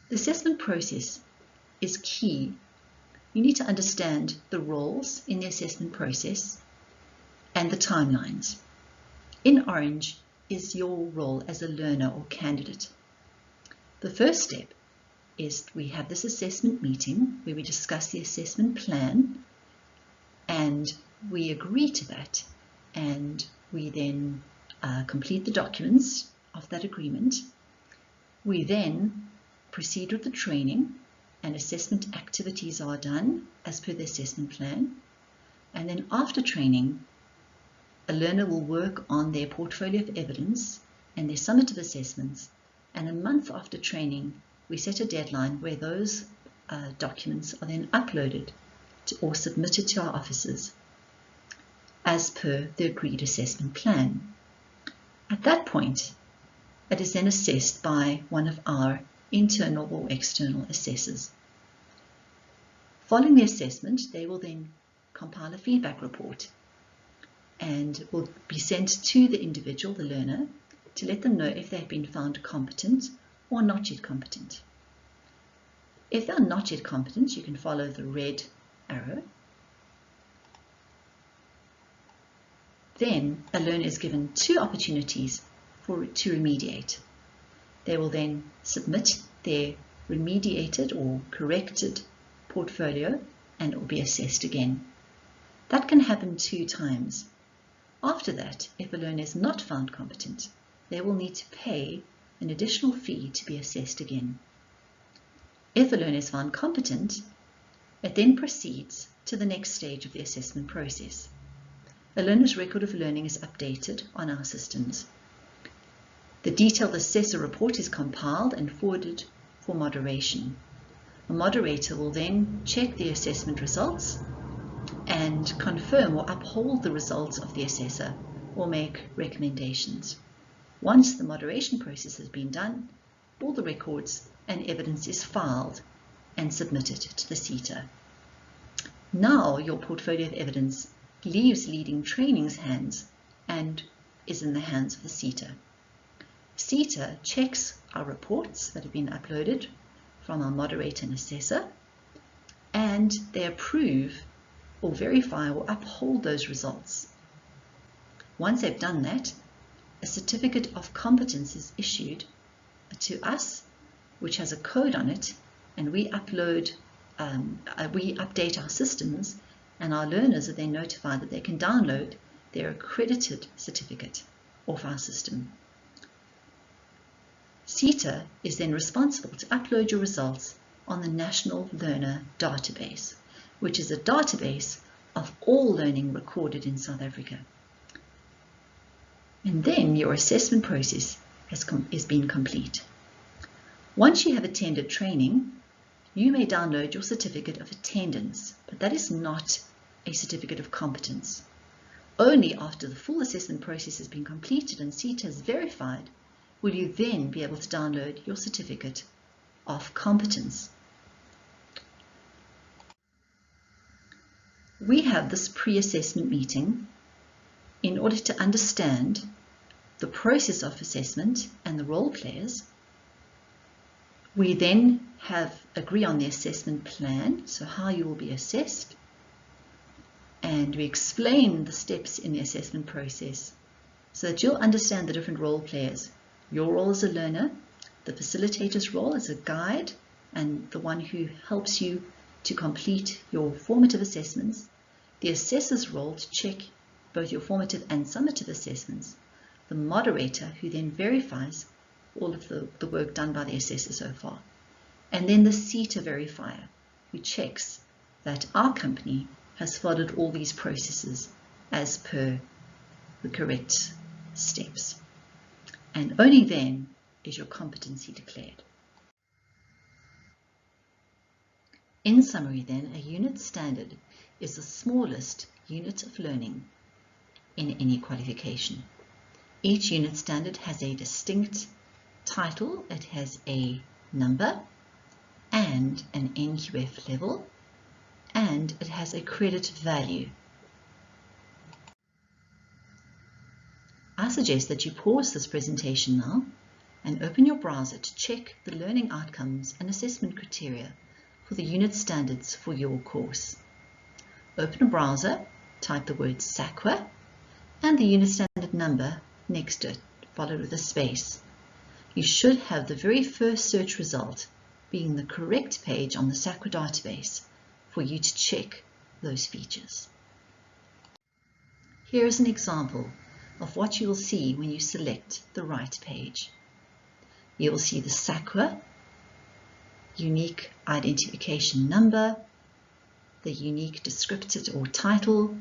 The assessment process is key. You need to understand the roles in the assessment process and the timelines. In orange is your role as a learner or candidate. The first step is we have this assessment meeting where we discuss the assessment plan and we agree to that, and we then complete the documents of that agreement. We then proceed with the training and assessment activities are done as per the assessment plan, and then after training a learner will work on their portfolio of evidence and their summative assessments, and a month after training we set a deadline where those documents are then uploaded or submitted to our officers as per the agreed assessment plan. At that point, it is then assessed by one of our internal or external assessors. Following the assessment, they will then compile a feedback report and will be sent to the individual, the learner, to let them know if they have been found competent or not yet competent. If they are not yet competent, you can follow the red arrow. Then a learner is given 2 opportunities to remediate. They will then submit their remediated or corrected portfolio and it will be assessed again. That can happen 2 times. After that, if a learner is not found competent, they will need to pay an additional fee to be assessed again. If a learner is found competent, it then proceeds to the next stage of the assessment process. A learner's record of learning is updated on our systems. The detailed assessor report is compiled and forwarded for moderation. A moderator will then check the assessment results and confirm or uphold the results of the assessor or make recommendations. Once the moderation process has been done, all the records and evidence is filed and submitted to the CETA. Now your portfolio of evidence leaves leading training's hands and is in the hands of the CETA. CETA checks our reports that have been uploaded from our moderator and assessor, and they approve or verify or uphold those results. Once they've done that, a certificate of competence is issued to us, which has a code on it, and we update our systems, and our learners are then notified that they can download their accredited certificate off our system. CETA is then responsible to upload your results on the National Learner Database, which is a database of all learning recorded in South Africa. And then your assessment process has been complete. Once you have attended training, you may download your certificate of attendance, but that is not a certificate of competence. Only after the full assessment process has been completed and CETA is verified will you then be able to download your certificate of competence. We have this pre-assessment meeting in order to understand the process of assessment and the role players. We then agree on the assessment plan, so how you will be assessed, and we explain the steps in the assessment process so that you'll understand the different role players. Your role as a learner, the facilitator's role as a guide and the one who helps you to complete your formative assessments, the assessor's role to check both your formative and summative assessments, the moderator who then verifies all of the work done by the assessor so far, and then the CETA verifier who checks that our company has followed all these processes as per the correct steps. And only then is your competency declared. In summary then, a unit standard is the smallest unit of learning in any qualification. Each unit standard has a distinct title, it has a number and an NQF level, and it has a credit value. I suggest that you pause this presentation now and open your browser to check the learning outcomes and assessment criteria for the unit standards for your course. Open a browser, type the word SAQA and the unit standard number next to it, followed with a space. You should have the very first search result being the correct page on the SAQA database for you to check those features. Here is an example of what you will see when you select the right page. You will see the SAQA unique identification number, the unique descriptor or title.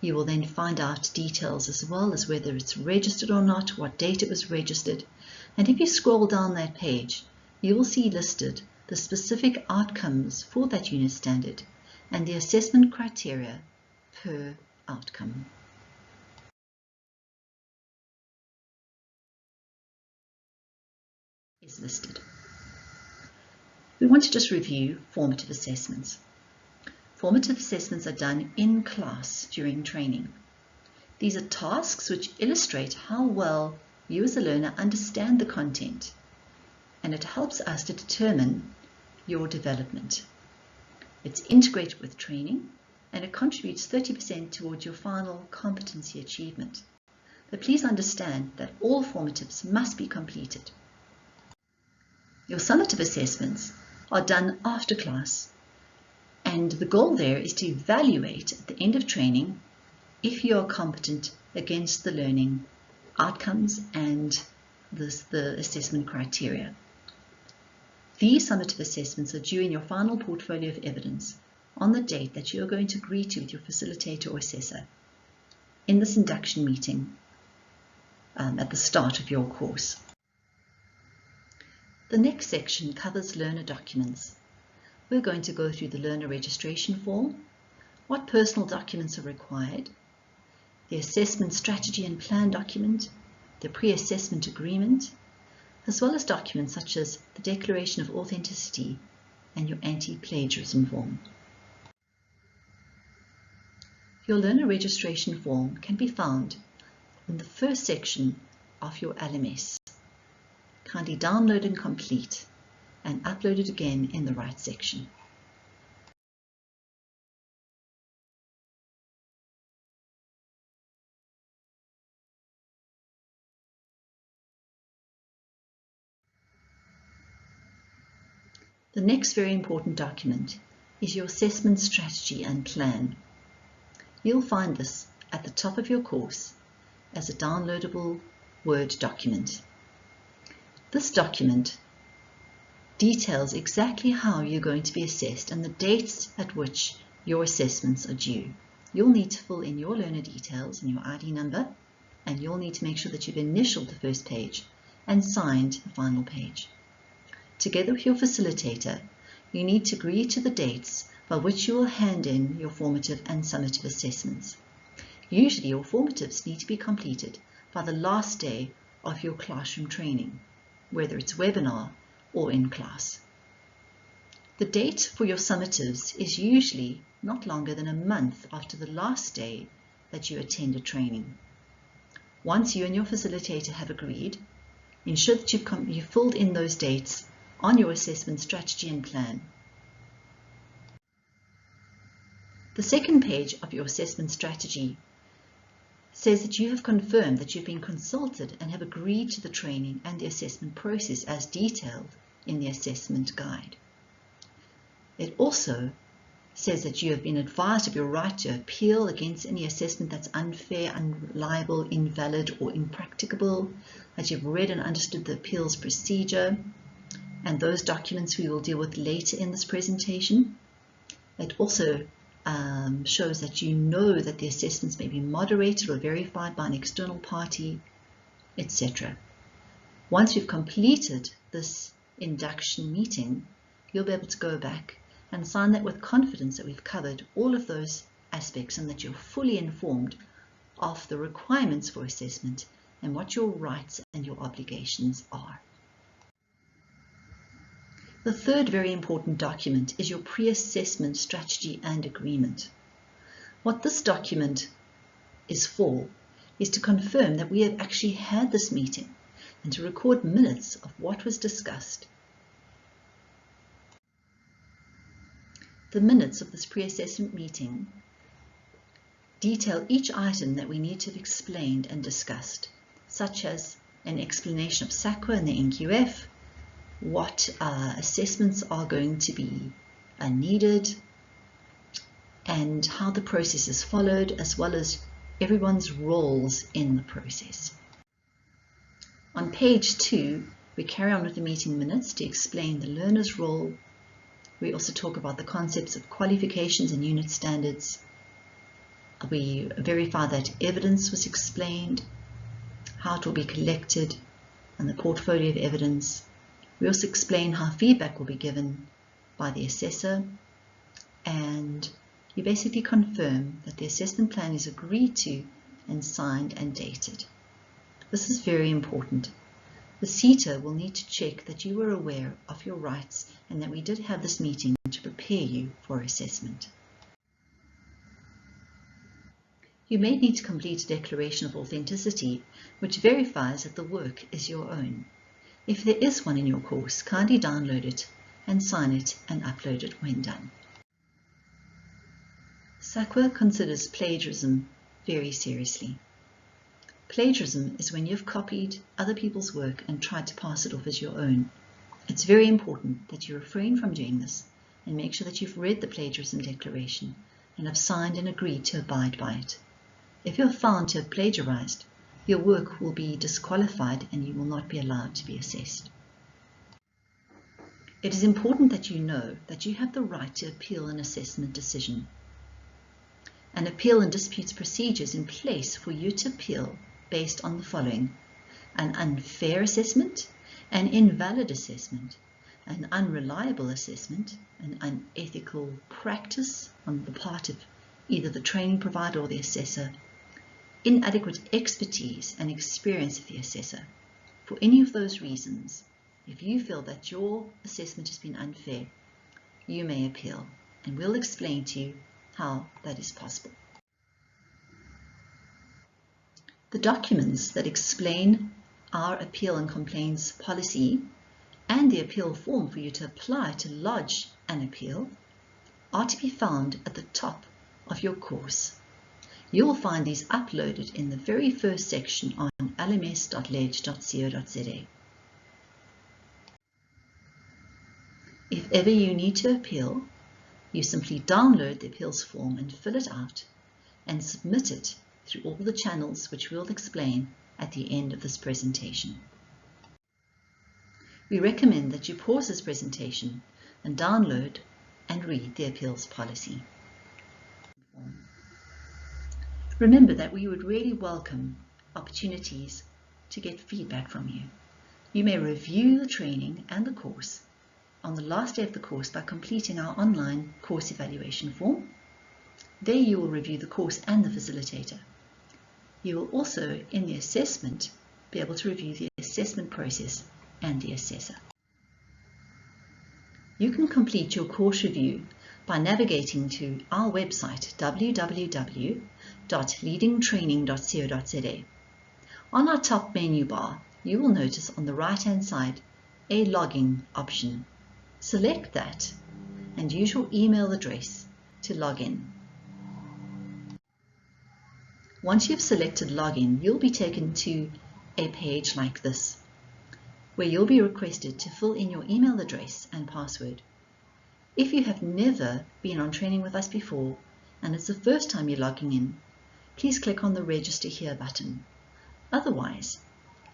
You will then find out details as well as whether it's registered or not, what date it was registered. And if you scroll down that page, you will see listed the specific outcomes for that unit standard and the assessment criteria per outcome. Is listed. We want to just review formative assessments. Formative assessments are done in class during training. These are tasks which illustrate how well you as a learner understand the content, and it helps us to determine your development. It's integrated with training, and it contributes 30% towards your final competency achievement. But please understand that all formatives must be completed. Your summative assessments are done after class, and the goal there is to evaluate at the end of training if you are competent against the learning outcomes and the assessment criteria. These summative assessments are due in your final portfolio of evidence on the date that you are going to agree to with your facilitator or assessor in this induction meeting at the start of your course. The next section covers learner documents. We're going to go through the learner registration form, what personal documents are required, the assessment strategy and plan document, the pre-assessment agreement, as well as documents such as the Declaration of Authenticity and your anti-plagiarism form. Your learner registration form can be found in the first section of your LMS. Kindly download and complete and upload it again in the right section. The next very important document is your assessment strategy and plan. You'll find this at the top of your course as a downloadable Word document. This document details exactly how you're going to be assessed and the dates at which your assessments are due. You'll need to fill in your learner details and your ID number, and you'll need to make sure that you've initialed the first page and signed the final page. Together with your facilitator, you need to agree to the dates by which you will hand in your formative and summative assessments. Usually your formatives need to be completed by the last day of your classroom training, whether it's webinar or in class. The date for your summatives is usually not longer than a month after the last day that you attended training. Once you and your facilitator have agreed, ensure that you've filled in those dates on your assessment strategy and plan. The second page of your assessment strategy says that you have confirmed that you've been consulted and have agreed to the training and the assessment process as detailed in the assessment guide. It also says that you have been advised of your right to appeal against any assessment that's unfair, unreliable, invalid, or impracticable, that you've read and understood the appeals procedure, and those documents we will deal with later in this presentation. It also shows that you know that the assessments may be moderated or verified by an external party, etc. Once you've completed this induction meeting, you'll be able to go back and sign that with confidence that we've covered all of those aspects and that you're fully informed of the requirements for assessment and what your rights and your obligations are. The third very important document is your pre-assessment strategy and agreement. What this document is for is to confirm that we have actually had this meeting, and to record minutes of what was discussed. The minutes of this pre-assessment meeting detail each item that we need to have explained and discussed, such as an explanation of SAQA and the NQF, what assessments are going to be needed, and how the process is followed, as well as everyone's roles in the process. On page 2, we carry on with the meeting minutes to explain the learner's role. We also talk about the concepts of qualifications and unit standards. We verify that evidence was explained, how it will be collected, and the portfolio of evidence. We also explain how feedback will be given by the assessor, and you basically confirm that the assessment plan is agreed to and signed and dated. This is very important. The CETA will need to check that you were aware of your rights and that we did have this meeting to prepare you for assessment. You may need to complete a declaration of authenticity, which verifies that the work is your own. If there is one in your course, kindly download it and sign it and upload it when done. SAQA considers plagiarism very seriously. Plagiarism is when you've copied other people's work and tried to pass it off as your own. It's very important that you refrain from doing this and make sure that you've read the plagiarism declaration and have signed and agreed to abide by it. If you're found to have plagiarized, your work will be disqualified and you will not be allowed to be assessed. It is important that you know that you have the right to appeal an assessment decision. An appeal and disputes procedure is in place for you to appeal based on the following: an unfair assessment, an invalid assessment, an unreliable assessment, an unethical practice on the part of either the training provider or the assessor, inadequate expertise and experience of the assessor. For any of those reasons, if you feel that your assessment has been unfair, you may appeal, and we'll explain to you how that is possible. The documents that explain our appeal and complaints policy and the appeal form for you to apply to lodge an appeal are to be found at the top of your course. You will find these uploaded in the very first section on lms.ledge.co.za. If ever you need to appeal, you simply download the appeals form and fill it out and submit it through all the channels which we'll explain at the end of this presentation. We recommend that you pause this presentation and download and read the appeals policy. Remember that we would really welcome opportunities to get feedback from you. You may review the training and the course on the last day of the course by completing our online course evaluation form. There you will review the course and the facilitator. You will also, in the assessment, be able to review the assessment process and the assessor. You can complete your course review by navigating to our website www.leadingtraining.co.za. On our top menu bar, you will notice on the right-hand side a login option. Select that and use your email address to log in. Once you've selected login, you'll be taken to a page like this, where you'll be requested to fill in your email address and password. If you have never been on training with us before and it's the first time you're logging in, please click on the Register Here button. Otherwise,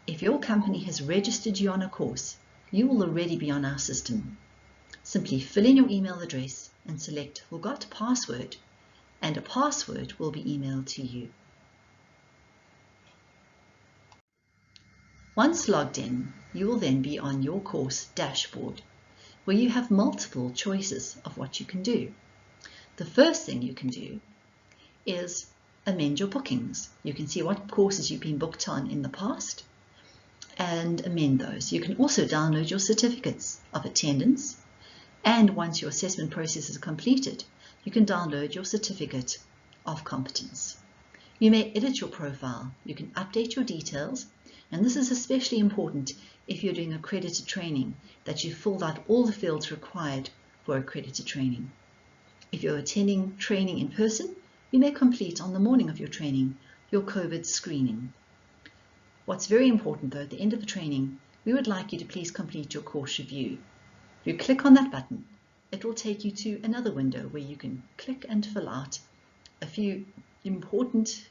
if your company has registered you on a course, you will already be on our system. Simply fill in your email address and select Forgot Password, and a password will be emailed to you. Once logged in, you will then be on your course dashboard, where you have multiple choices of what you can do. The first thing you can do is amend your bookings. You can see what courses you've been booked on in the past and amend those. You can also download your certificates of attendance, and once your assessment process is completed, you can download your certificate of competence. You may edit your profile. You can update your details And this is especially important if you're doing accredited training, that you filled out all the fields required for accredited training. If you're attending training in person, you may complete on the morning of your training your COVID screening. What's very important though, at the end of the training, we would like you to please complete your course review. If you click on that button, it will take you to another window where you can click and fill out a few important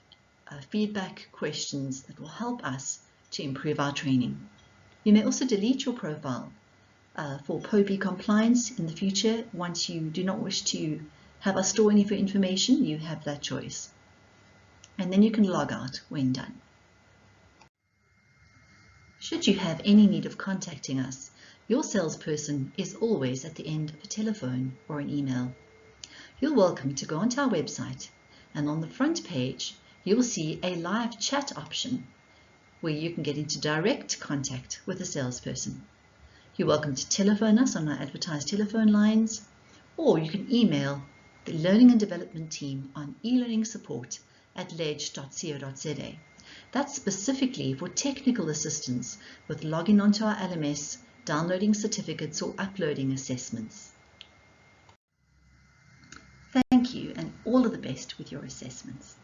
feedback questions that will help us to improve our training. You may also delete your profile for POPI compliance in the future. Once you do not wish to have us store any of your information, you have that choice. And then you can log out when done. Should you have any need of contacting us, your salesperson is always at the end of a telephone or an email. You're welcome to go onto our website, and on the front page you'll see a live chat option where you can get into direct contact with a salesperson. You're welcome to telephone us on our advertised telephone lines, or you can email the Learning and Development team on elearningsupport@ledge.co.za. That's specifically for technical assistance with logging onto our LMS, downloading certificates or uploading assessments. Thank you, and all of the best with your assessments.